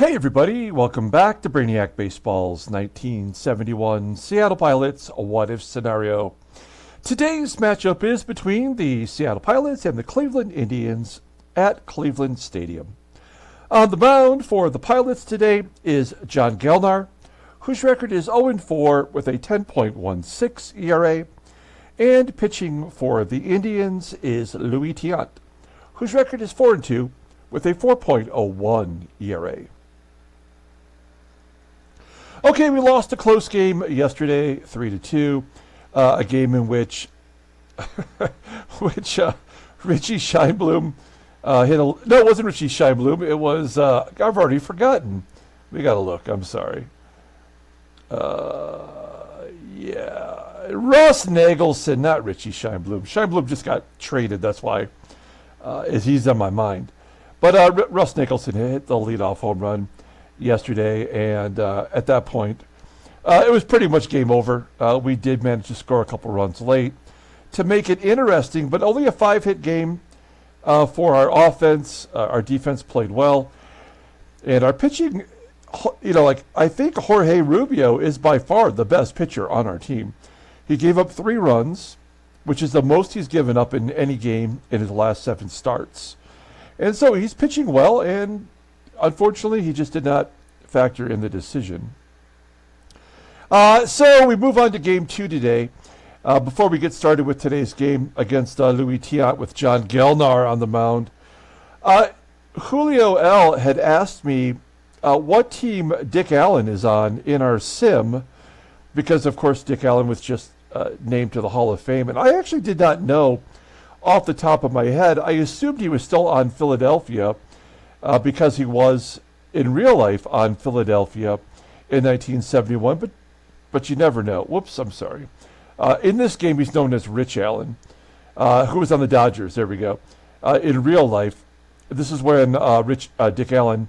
Hey everybody, welcome back to Brainiac Baseball's 1971 Seattle Pilots What If Scenario. Today's matchup is between the Seattle Pilots and the Cleveland Indians at Cleveland Stadium. On the mound for the Pilots today is John Gelnar, whose record is 0-4 with a 10.16 ERA, and pitching for the Indians is Louis Tiant, whose record is 4-2 with a 4.01 ERA. Okay, we lost a close game yesterday, 3-2, a game in which Richie Scheinblum hit a... No, it wasn't Richie Scheinblum. It was... I've already forgotten. We got to look. I'm sorry. Yeah. Russ Nagelson, not Richie Scheinblum. Scheinblum just got traded. That's why he's on my mind. But Russ Nagelson hit the leadoff home run yesterday, and at that point, it was pretty much game over. We did manage to score a couple runs late to make it interesting, but only a 5-hit game for our offense. Our defense played well, and our pitching, I think Jorge Rubio is by far the best pitcher on our team. He gave up 3 runs, which is the most he's given up in any game in his last 7 starts. And so he's pitching well, and unfortunately, he just did not factor in the decision. So we move on to Game 2 today. Before we get started with today's game against Louis Tiant with John Gelnar on the mound, Julio L. had asked me what team Dick Allen is on in our sim, because, of course, Dick Allen was just named to the Hall of Fame. And I actually did not know off the top of my head. I assumed he was still on Philadelphia, because he was in real life on Philadelphia in 1971, but you never know. Whoops, I'm sorry. In this game, he's known as Rich Allen, who was on the Dodgers. There we go. In real life, this is when Dick Allen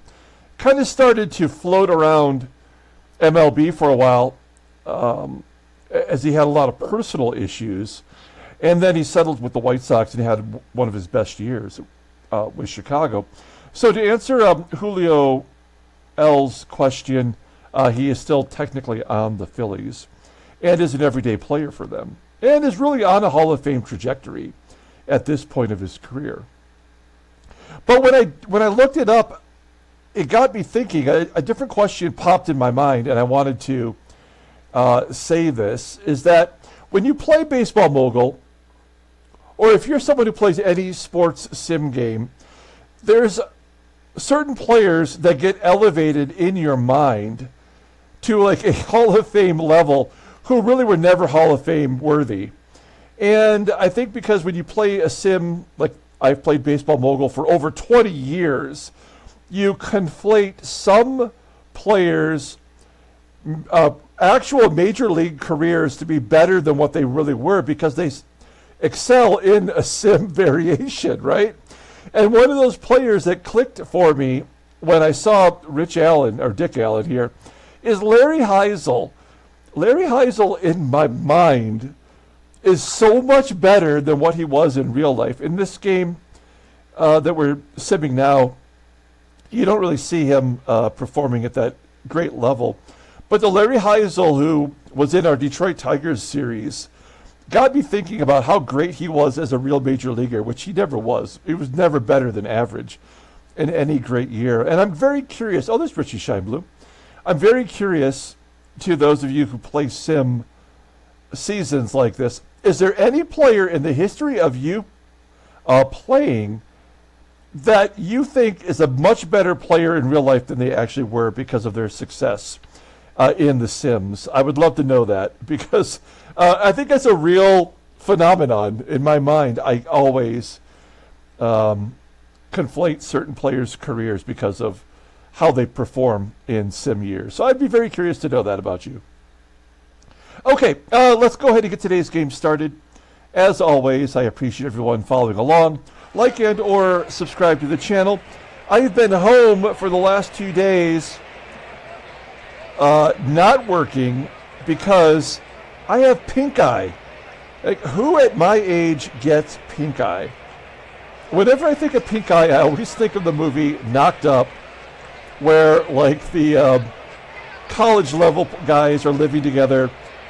kind of started to float around MLB for a while, as he had a lot of personal issues, and then he settled with the White Sox and had one of his best years with Chicago. So to answer Julio L's question, he is still technically on the Phillies and is an everyday player for them and is really on a Hall of Fame trajectory at this point of his career. But when I looked it up, it got me thinking. A different question popped in my mind, and I wanted to say this, is that when you play Baseball Mogul, or if you're someone who plays any sports sim game, there's certain players that get elevated in your mind to like a Hall of Fame level who really were never Hall of Fame worthy. And I think because when you play a sim, like I've played Baseball Mogul for over 20 years, you conflate some players' actual major league careers to be better than what they really were because they excel in a sim variation, right? And one of those players that clicked for me when I saw Rich Allen, or Dick Allen here, is Larry Heisel. Larry Heisel, in my mind, is so much better than what he was in real life. In this game that we're simming now, you don't really see him performing at that great level. But the Larry Heisel who was in our Detroit Tigers series got me thinking about how great he was as a real major leaguer, which he never was. He was never better than average in any great year. And I'm very curious. Oh, there's Richie Scheinblum. I'm very curious to those of you who play sim seasons like this. Is there any player in the history of you playing that you think is a much better player in real life than they actually were because of their success in the Sims? I would love to know that, because I think that's a real phenomenon in my mind. I always conflate certain players' careers because of how they perform in sim years. So I'd be very curious to know that about you. Okay, let's go ahead and get today's game started. As always, I appreciate everyone following along. Like and or subscribe to the channel. I've been home for the last 2 days not working because I have pink eye. Like, who at my age gets pink eye? Whenever I think of pink eye, I always think of the movie Knocked Up where like the college level guys are living together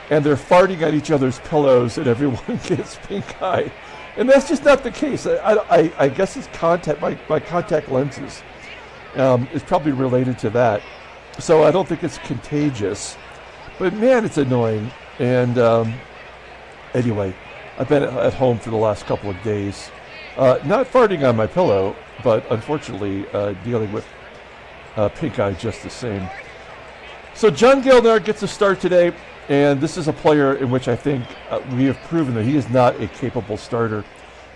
and they're farting at each other's pillows and everyone gets pink eye. And that's just not the case. I guess it's contact, my contact lenses is probably related to that. So I don't think it's contagious. But man, it's annoying. And anyway, I've been at home for the last couple of days. Not farting on my pillow, but unfortunately dealing with pink eye just the same. So John Gelnar gets a start today. And this is a player in which I think we have proven that he is not a capable starter.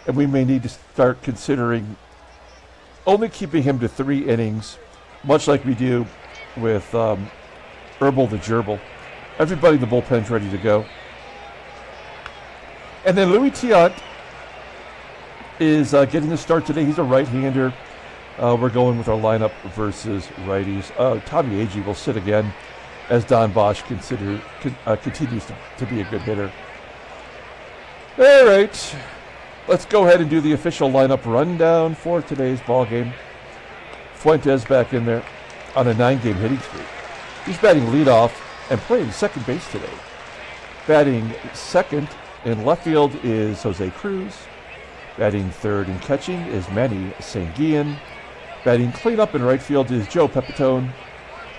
And we may need to start considering only keeping him to 3 innings, much like we do with Herbal the Gerbil. Everybody in the bullpen's ready to go. And then Louis Tiant is getting the start today. He's a right-hander. We're going with our lineup versus righties. Tommy Agee will sit again, as Don Bosch continues to be a good hitter. All right, let's go ahead and do the official lineup rundown for today's ball game. Fuentes back in there on a 9-game hitting streak. He's batting leadoff and playing second base today. Batting second in left field is Jose CRUZ. Batting third and catching is Manny SANGUILLEN. Batting cleanup in right field is Joe PEPITONE.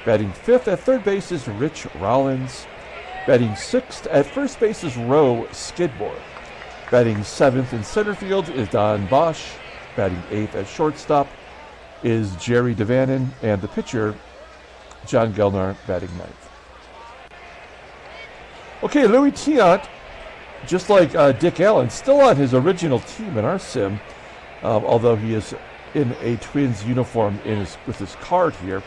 Batting fifth at third base is Rich Rollins. Batting sixth at first base is SKIDMORE. Batting seventh in center field is Don Bosch. Batting eighth at shortstop is Jerry DaVANON. And the pitcher, John Gelnar, batting ninth. Okay, Louis Tiant, just like Dick Allen, still on his original team in our sim, although he is in a Twins uniform with his card here.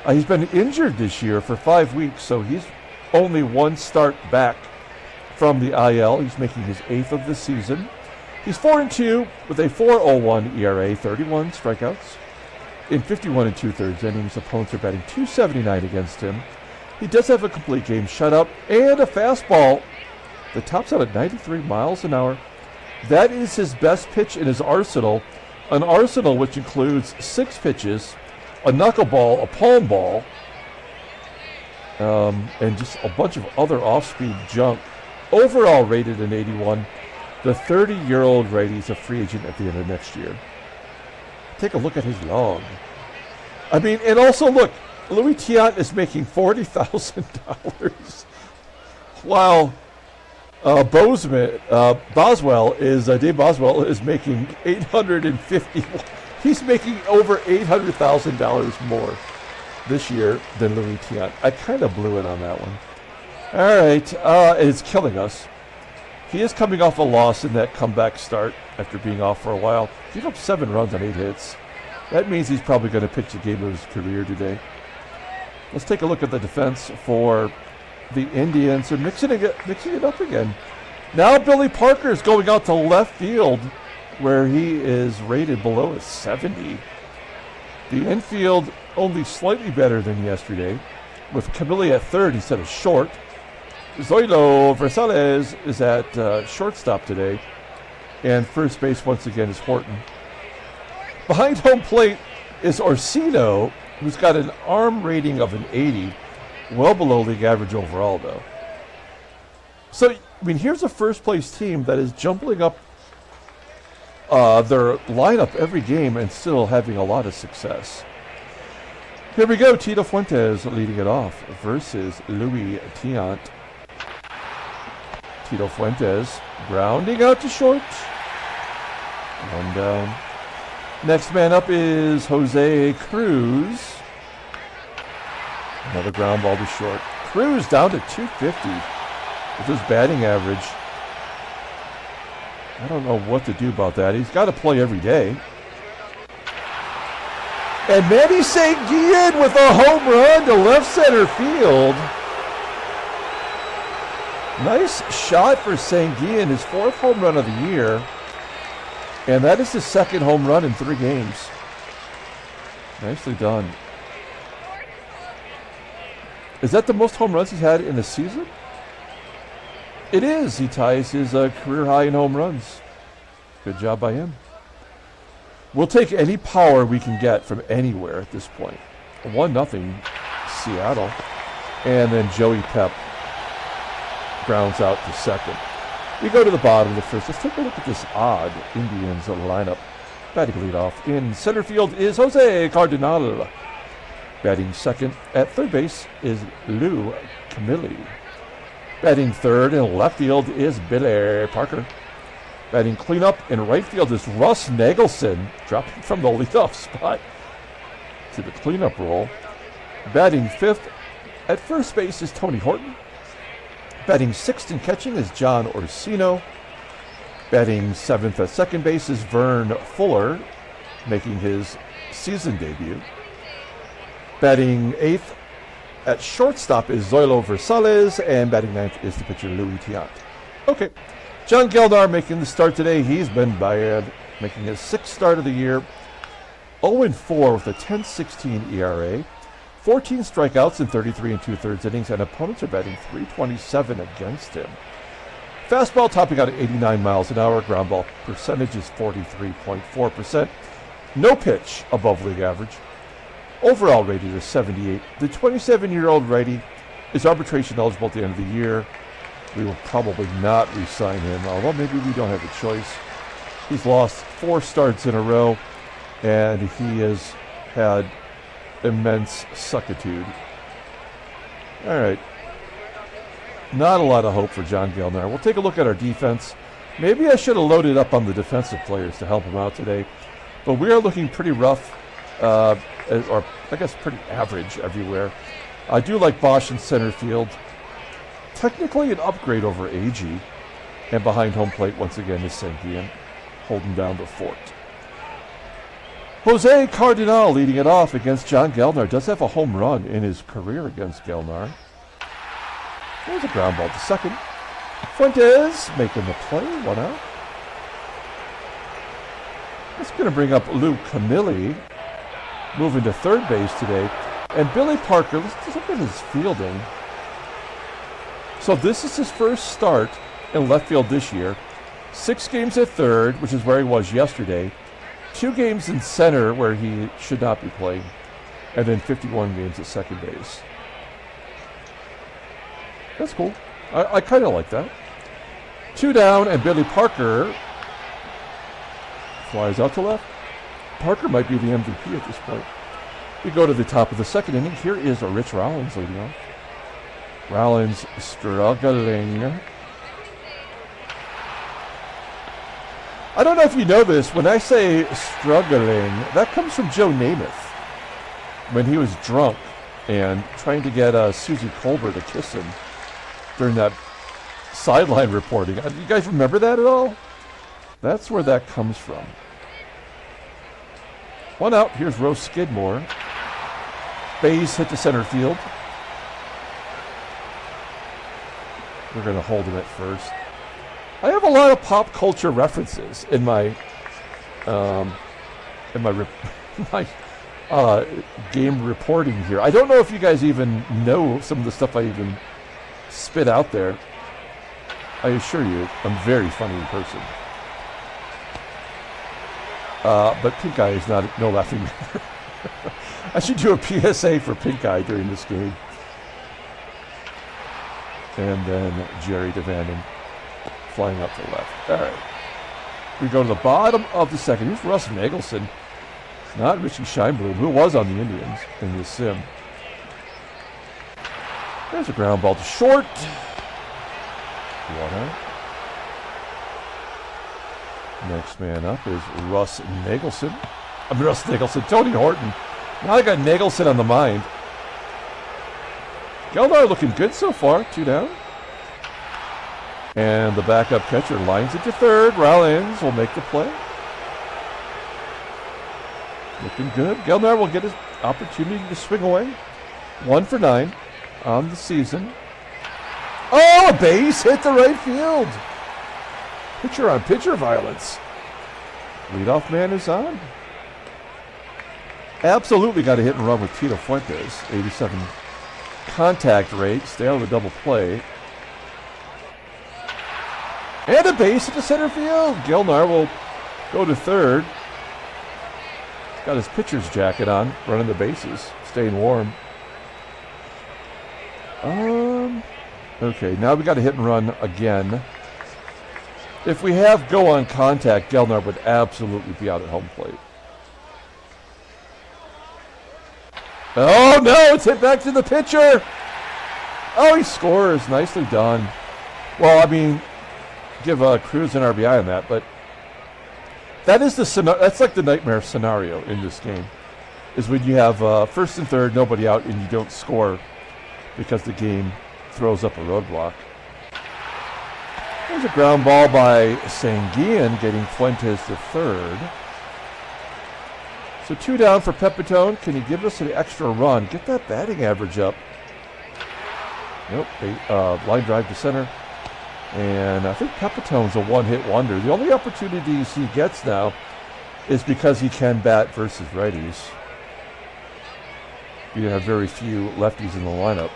He's been injured this year for 5 weeks, so he's only one start back from the IL. He's making his 8th of the season. He's 4-2 with a 4.01 ERA, 31 strikeouts. In 51 2/3 innings, opponents are batting .279 against him. He does have a complete game shutout and a fastball that tops out at 93 miles an hour. That is his best pitch in his arsenal, an arsenal which includes 6 pitches, a knuckleball, a palm ball, and just a bunch of other off-speed junk. Overall rated an 81. The 30-year-old righty's a free agent at the end of next year. Take a look at his log. I mean, and also look, Louis Tiant is making $40,000, while Boswell is making $850. He's making over $800,000 more this year than Louis Tiant. I kind of blew it on that one. All right, it's killing us. He is coming off a loss in that comeback start after being off for a while. He gave up 7 runs on 8 hits. That means he's probably going to pitch the game of his career today. Let's take a look at the defense for the Indians. They're mixing it up again. Now Billy Parker is going out to left field, where he is rated below a 70. The infield only slightly better than yesterday, with CAMILLI at third instead of short. Zoilo VERSALLES is at shortstop today, and first base once again is HORTON. Behind home plate is ORSINO, who's got an arm rating of an 80, well below league average overall, though. So, I mean, here's a first-place team that is jumbling up their lineup every game and still having a lot of success. Here we go, Tito Fuentes leading it off versus Louis Tiant. Tito Fuentes grounding out to short. 1 down. Next man up is Jose CRUZ. Another ground ball to short. CRUZ down to 250 with his batting average. I don't know what to do about that. He's got to play every day. And Manny SANGUILLEN with a home run to left center field. Nice shot for SANGUILLEN, his 4th home run of the year. And that is his 2nd home run in 3 games. Nicely done. Is that the most home runs he's had in a season? It is. He ties his career high in home runs. Good job by him. We'll take any power we can get from anywhere at this point. 1-0 Seattle. And then Joey Pep grounds out to second. We go to the bottom of the first. Let's take a look at this odd Indians lineup. Batting leadoff in center field is Jose Cardinal. Batting second at third base is Lou Camilli. Batting third in left field is Billy Parker. Batting cleanup in right field is Russ Nagelson, dropping from the leadoff spot to the cleanup role. Batting fifth at first base is Tony Horton. Batting sixth and catching is John Orsino. Batting seventh at second base is Vern Fuller, making his season debut. Batting eighth at shortstop is Zoilo Versalles, and batting ninth is the pitcher Louis Tiant. Okay, John Gelnar making the start today. He's been bad, making his sixth start of the year. 0-4 with a 10.16 ERA. 14 strikeouts in 33 2/3 innings, and opponents are batting .327 against him. Fastball topping out at 89 miles an hour. Ground ball percentage is 43.4%. No pitch above league average. Overall rated is 78. The 27-year-old righty is arbitration eligible at the end of the year. We will probably not re-sign him, although maybe we don't have a choice. He's lost 4 starts in a row, and he has had immense suckitude. All right. Not a lot of hope for John Gelnar. We'll take a look at our defense. Maybe I should have loaded up on the defensive players to help him out today. But we are looking pretty rough, or I guess pretty average everywhere. I do like BOSCH in center field. Technically an upgrade over AG. And behind home plate, once again, is SANGUILLEN, holding down the fort. Jose Cardinal leading it off against John Gelnar. Does have a home run in his career against Gelnar. There's a ground ball to second. Fuentes making the play, 1 out. That's going to bring up Lou Camilli, moving to third base today. And Billy Parker, let's look at his fielding. So this is his first start in left field this year. 6 games at third, which is where he was yesterday. 2 games in center, where he should not be playing. And then 51 games at second base. That's cool. I kind of like that. 2 down, and Billy Parker flies out to left. Parker might be the MVP at this point. We go to the top of the second inning. Here is Rich Rollins leading off. Rollins struggling. I don't know if you know this. When I say struggling, that comes from Joe Namath. When he was drunk and trying to get Susie Colbert to kiss him during that sideline reporting. You guys remember that at all? That's where that comes from. 1 out. Here's Rose Skidmore. Bays hit to center field. We're going to hold him at first. I have a lot of pop culture references in my game reporting here. I don't know if you guys even know some of the stuff I even spit out there. I assure you, I'm very funny in person. But Pink Eye is not no laughing matter. I should do a PSA for Pink Eye during this game. And then Jerry DaVanon flying up to the left. All right. We go to the bottom of the second. Here's Russ Nagelson. Not Richie Scheinblum, who was on the Indians in this sim. There's a ground ball to short. 1 out. Next man up is Russ Nagelson. Tony Horton. Now I got Nagelson on the mind. Gelnar looking good so far. 2 down. And the backup catcher lines it to third. Rollins will make the play. Looking good. Gelnar will get his opportunity to swing away. 1 for 9 on the season. Oh, a base hit to right field. Pitcher on pitcher violence. Leadoff man is on. Absolutely got a hit and run with Tito Fuentes. 87 contact rate. Stay on the double play. And a base at the center field. Gelnar will go to third. Got his pitcher's jacket on, running the bases. staying warm. Okay, now we got to hit and run again. If we have go on contact, Gelnar would absolutely be out at home plate. Oh no, it's hit back to the pitcher. Oh, he scores. Nicely done. Well, I mean, give CRUZ an RBI on that, but that is that's like the nightmare scenario in this game, is when you have first and third, nobody out, and you don't score because the game throws up a roadblock. There's a ground ball by SANGUILLEN, getting Fuentes to third. So 2 down for Pepitone. Can he give us an extra run? Get that batting average up. Nope. Line drive to center. And I think Pepitone's a one-hit wonder. The only opportunities he gets now is because he can bat versus righties. You have very few lefties in the lineup.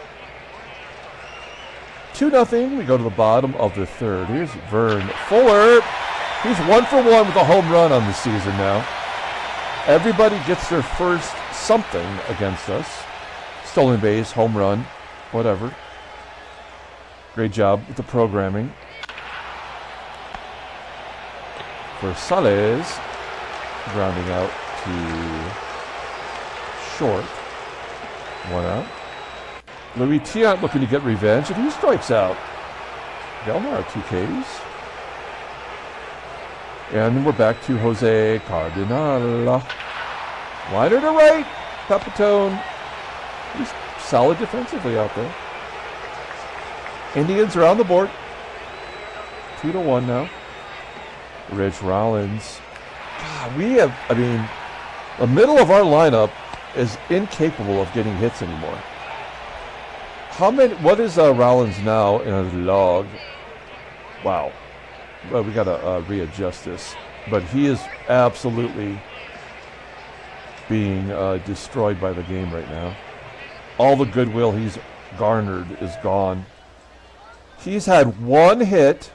2-0. We go to the bottom of the third. Here's Vern. Fuller. He's 1 for 1 with a home run on the season now. Everybody gets their first something against us. Stolen base, home run, whatever. Great job with the programming. VERSALLES grounding out to short. 1 out. Tiant looking to get revenge, and he strikes out. Gelnar, 2 Ks. And we're back to Jose CARDENAL. Liner to right. Pepitone. He's solid defensively out there. Indians are on the board. 2-1 now. Rollins. God, we have, I mean, the middle of our lineup is incapable of getting hits anymore. How many, what is Rollins now in a log? Wow. Well, we got to readjust this. But he is absolutely being destroyed by the game right now. All the goodwill he's garnered is gone. He's had 1 hit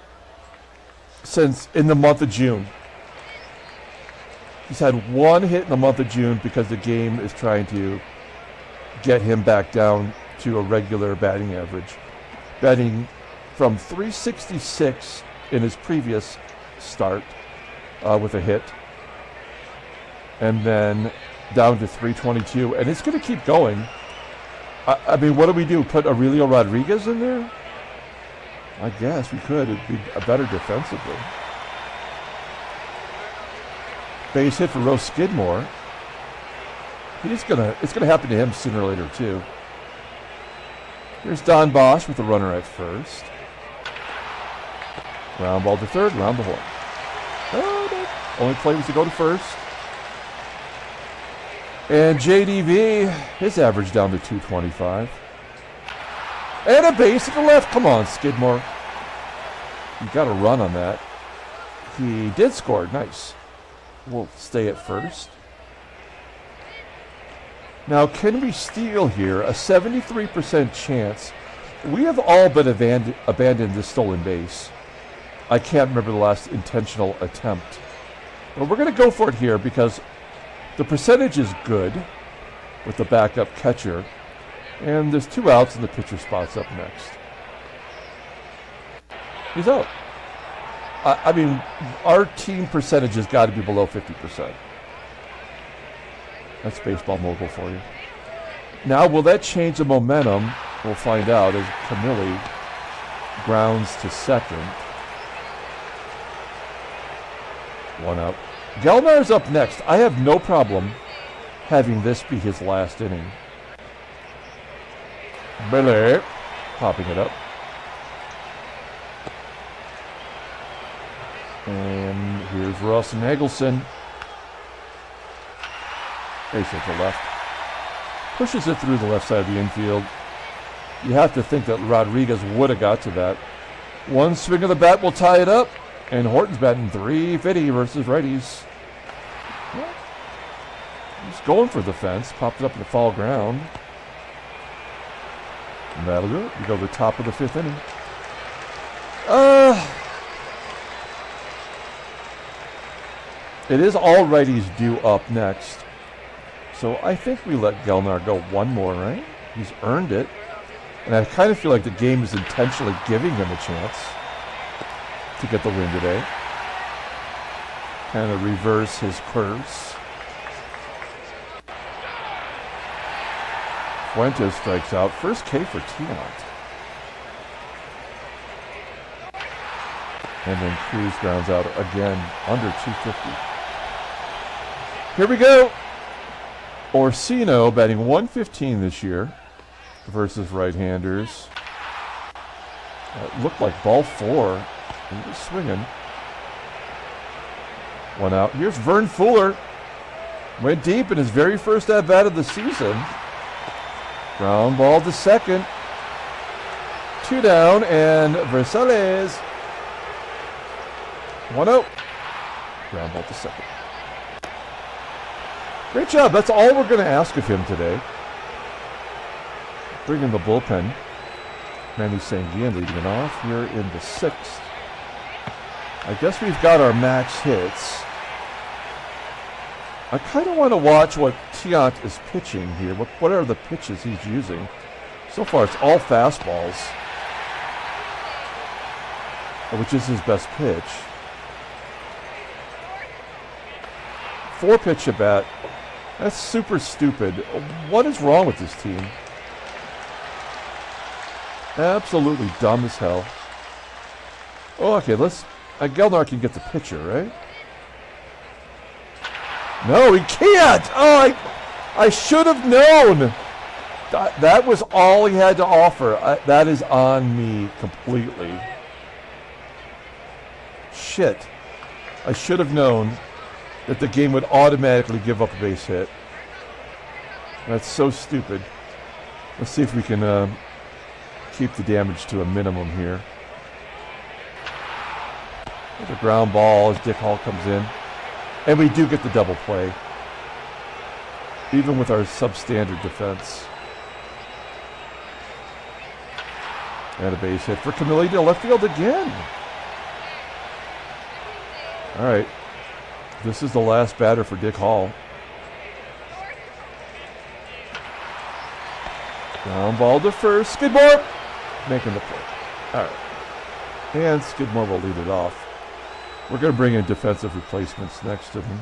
since in the month of June. He's had 1 hit in the month of June because the game is trying to get him back down to a regular batting average. Batting from 366 in his previous start with a hit, and then down to 322, and it's going to keep going. I mean, what do we do? Put Aurelio Rodriguez in there? I guess we could. It'd be better defensively. Base hit for Russ SKIDMORE. It's gonna happen to him sooner or later too. Here's BOSCH with the runner at first. Round ball to third, round the horn. Oh, no. Only play was to go to first. And JDV, his average down to 225. And a base to the left. Come on, SKIDMORE. You got a run on that. He did score. Nice. We'll stay at first. Now, can we steal here? A 73% chance. We have all but abandoned this stolen base. I can't remember the last intentional attempt. But we're going to go for it here because the percentage is good with the backup catcher. And there's 2 outs and the pitcher spot's up next. He's out. I mean, our team percentage has got to be below 50%. That's baseball mogul for you. Now, will that change the momentum? We'll find out as CAMILLI grounds to second. 1 out. Gelnar's up next. I have no problem having this be his last inning. Billy popping it up. And here's Russ and NAGELSON. Base hit to left. Pushes it through the left side of the infield. You have to think that Rodriguez would have got to that. 1 swing of the bat will tie it up. And Horton's batting .350 versus righties. Well, he's going for the fence. Popped it up in the foul ground. And that'll do it. We go to the top of the 5th inning. It is all righties due up next. So I think we let Gelnar go one more, right? He's earned it. And I kind of feel like the game is intentionally giving him a chance to get the win today. Kind of reverse his curse. Fuentes strikes out. First K for Tiant. And then CRUZ grounds out again under 250. Here we go. Orsino batting 115 this year versus right-handers. It looked like ball 4. He was swinging. One out. Here's Vern Fuller. Went deep in his very first at-bat of the season. Ground ball to second. 2 down, and VERSALLES. 1 out. Ground ball to second. Great job. That's all we're going to ask of him today. Bring in the bullpen. Manny leading it off here in the 6th. I guess we've got our max hits. I kind of want to watch what Tiant is pitching here. What are the pitches he's using? So far, it's all fastballs, which is his best pitch. 4-pitch at bat. That's super stupid. What is wrong with this team? Absolutely dumb as hell. Oh, okay, let's... Gelnar can get the pitcher, right? No, he can't! Oh, I should have known! That was all he had to offer. That is on me completely. Shit. I should have known that the game would automatically give up a base hit. That's so stupid. Let's see if we can keep the damage to a minimum here. There's a ground ball as Dick Hall comes in. And we do get the double play. Even with our substandard defense. And a base hit for CAMILLI to left field again. All right. This is the last batter for Dick Hall. Ground ball to first. Skidmore making the play. All right. And Skidmore will lead it off. We're going to bring in defensive replacements next to him.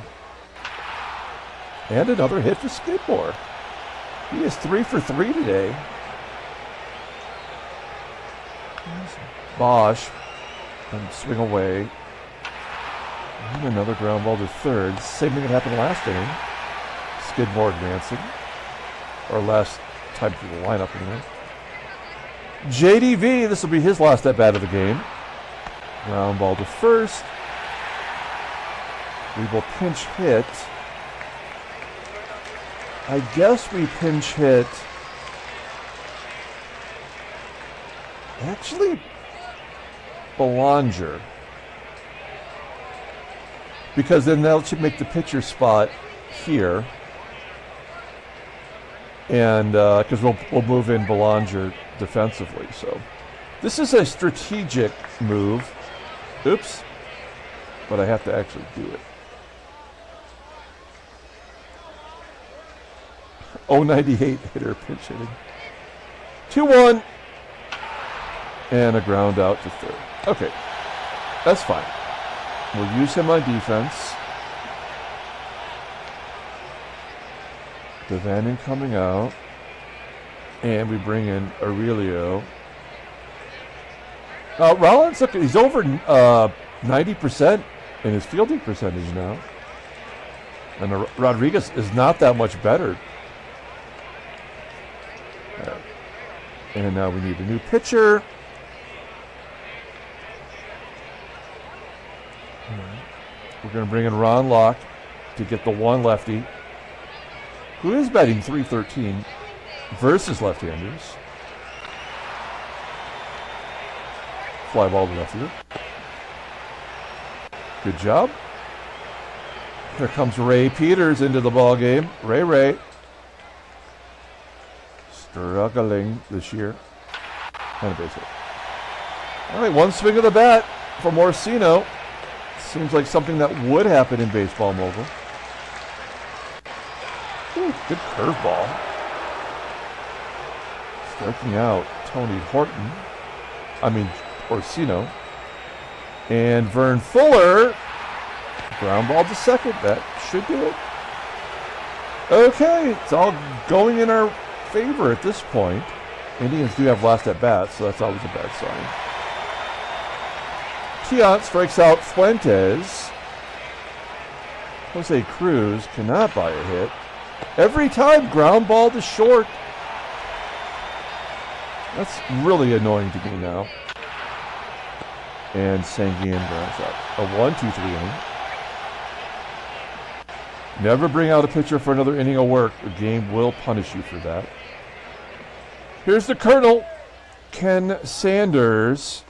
And another hit for Skidmore. He is 3 for 3 today. BOSCH. And swing away. And another ground ball to third. Same thing that happened last inning. Skidmore advancing. Or last time through the lineup anyway. JDV, this will be his last at bat of the game. Ground ball to first. We will pinch hit. I guess we pinch hit. Actually, Belanger. Because then that should make the pitcher spot here. And because we'll move in Belanger defensively. So this is a strategic move. Oops. But I have to actually do it. 098 hitter pinch hitting. 2-1. And a ground out to third. Okay. That's fine. We'll use him on defense. DaVANON coming out. And we bring in Aurelio. Rollins, look, he's over 90% in his fielding percentage now. And Rodriguez is not that much better. And now we need a new pitcher. We're going to bring in Ron Locke to get the one lefty, who is batting .313 versus left-handers. Fly ball to left field. Good job. Here comes Ray Peters into the ball game. Ray. Struggling this year. And a base hit. All right, one swing of the bat from Orsino. Seems like something that would happen in baseball mogul. Whew. Good curveball. Striking out Tony Horton. Orsino. And Vern Fuller. Ground ball to second. That should do it. Okay, it's all going in our favor at this point. Indians do have last at bat, so that's always a bad sign. Tiant strikes out Fuentes. Jose Cruz cannot buy a hit. Every time, ground ball to short. That's really annoying to me now. And Sanguillen grounds out. A 1-2-3 inning. Never bring out a pitcher for another inning of work. The game will punish you for that. Here's the Colonel, Ken Sanders.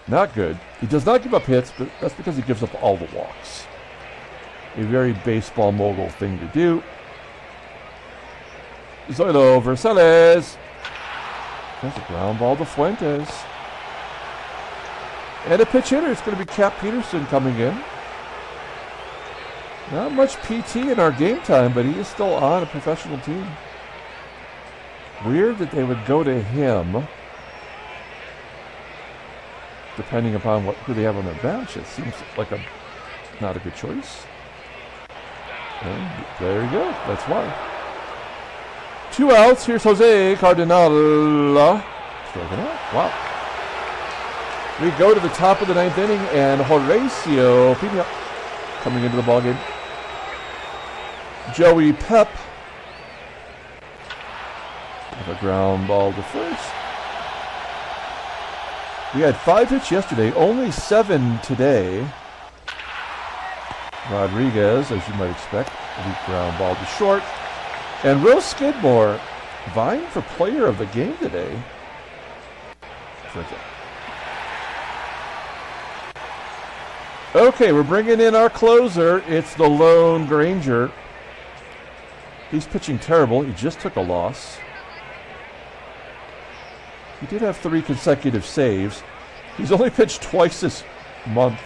Not good. He does not give up hits, but that's because he gives up all the walks. A very baseball mogul thing to do. Zoilo, VERSALLES. That's a ground ball to Fuentes. And a pitch hitter. It's going to be Cap Peterson coming in. Not much PT in our game time, but he is still on a professional team. Weird that they would go to him, depending upon who they have on their bench. It seems like not a good choice. And there you go. That's why. 2 outs. Here's Jose CARDENAL. Striking out. Wow. We go to the top of the 9th inning, and Horacio Pina coming into the ballgame. Joey Pep. With a ground ball to first. We had 5 hits yesterday, only 7 today. Rodriguez, as you might expect, a weak ground ball to short. And Will Skidmore vying for player of the game today. Okay, we're bringing in our closer. It's the Lone Granger. He's pitching terrible. He just took a loss. He did have 3 consecutive saves. He's only pitched twice this month.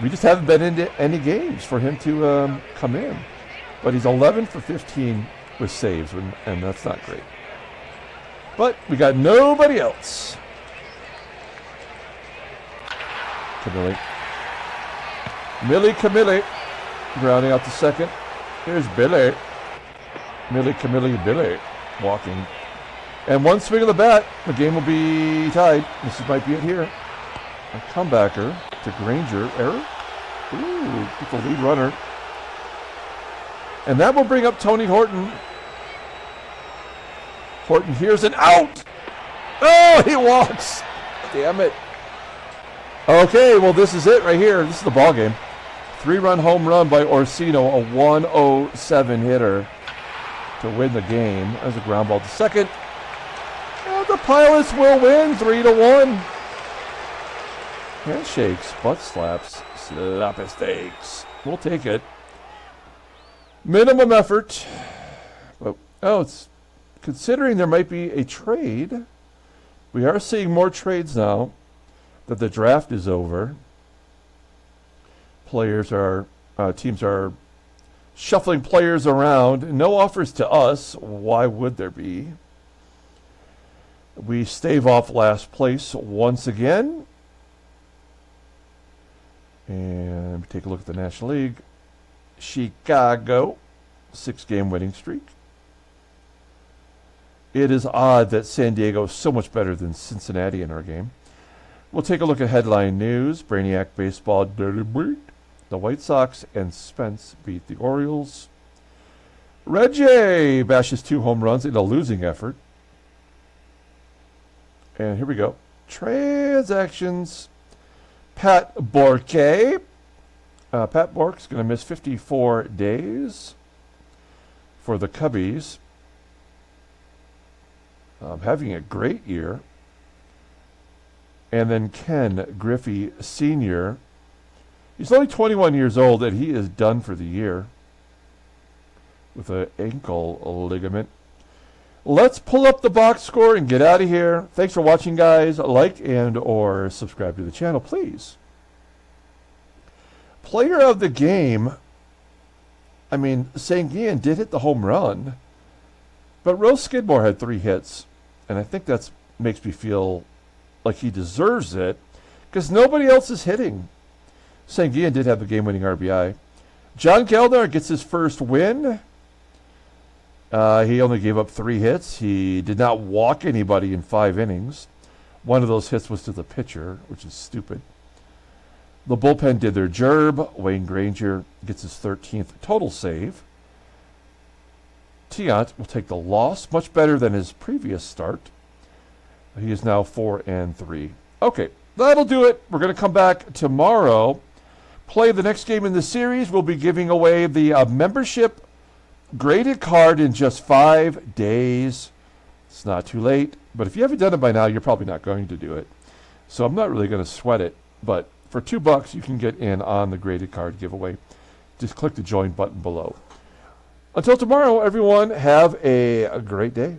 We just haven't been into any games for him to come in. But he's 11 for 15 with saves, and that's not great. But we got nobody else. Camilli. Grounding out to second. Here's Billy. Billy walking. And one swing of the bat, the game will be tied. This might be it here. A comebacker to Granger. Error? Ooh, get the lead runner. And that will bring up Tony Horton. Horton hears an out. Oh, he walks. Damn it. Okay, well, this is it right here. This is the ball game. 3-run home run by Orsino, a 107 hitter to win the game. As a ground ball to second. And the Pilots will win 3-1. Handshakes, butt slaps, slappy steaks. We'll take it. Minimum effort. It's considering there might be a trade. We are seeing more trades now that the draft is over. Teams are shuffling players around. No offers to us. Why would there be? We stave off last place once again. And take a look at the National League. Chicago, 6-game winning streak. It is odd that San Diego is so much better than Cincinnati in our game. We'll take a look at headline news. Brainiac baseball beat. The White Sox and Spence beat the Orioles. Reggie bashes 2 home runs in a losing effort. And here we go. Transactions. Pat Borke. Pat Bork's going to miss 54 days for the Cubbies. Having a great year. And then Ken Griffey Sr. He's only 21 years old, and he is done for the year with an ankle ligament. Let's pull up the box score and get out of here. Thanks for watching, guys. Like and or subscribe to the channel, please. Player of the game, I mean, Sanguillen did hit the home run, but Rose Skidmore had 3 hits, and I think that makes me feel like he deserves it because nobody else is hitting. Sanguillen did have the game-winning RBI. John Gelnar gets his first win. He only gave up 3 hits. He did not walk anybody in 5 innings. One of those hits was to the pitcher, which is stupid. The bullpen did their job. Wayne Granger gets his 13th total save. Tiant will take the loss, much better than his previous start. He is now 4-3. Okay, that'll do it. We're going to come back tomorrow, play the next game in the series. We'll be giving away the membership graded card in just 5 days. It's not too late, but if you haven't done it by now, you're probably not going to do it. So I'm not really going to sweat it, but for $2, you can get in on the graded card giveaway. Just click the join button below. Until tomorrow, everyone, have a great day.